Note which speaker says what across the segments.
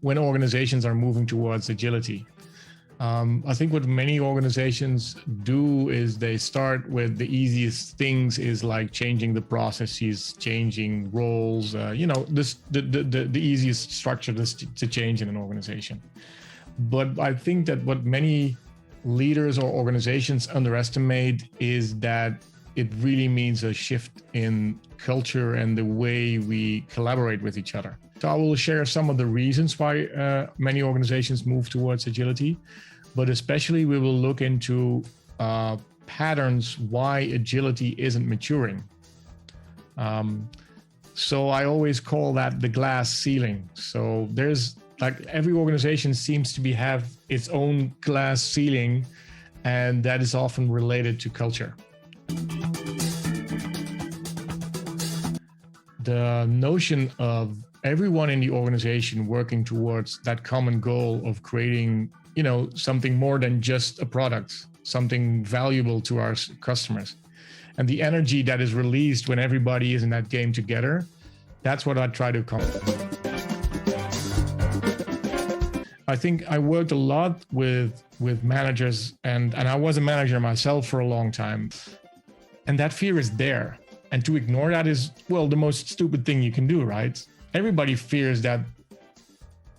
Speaker 1: When organizations are moving towards agility, I think what many organizations do is they start with the easiest things, is like changing the processes, changing roles, the easiest structure to change in an organization. But I think that what many leaders or organizations underestimate is that it really means a shift in culture and the way we collaborate with each other. So I will share some of the reasons why many organizations move towards agility, but especially we will look into patterns why agility isn't maturing. So I always call that the glass ceiling. So there's like every organization seems to have its own glass ceiling, and that is often related to culture. The notion of everyone in the organization working towards that common goal of creating, something more than just a product, something valuable to our customers. And the energy that is released when everybody is in that game together, that's what I try to accomplish. I think I worked a lot with managers, and I was a manager myself for a long time. And that fear is there. And to ignore that is, the most stupid thing you can do, right? Everybody fears that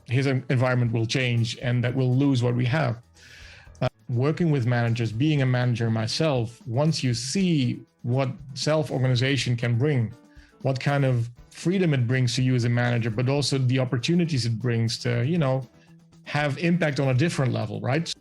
Speaker 1: his environment will change and that we'll lose what we have. Working with managers, being a manager myself, once you see what self-organization can bring, what kind of freedom it brings to you as a manager, but also the opportunities it brings to, have impact on a different level, right?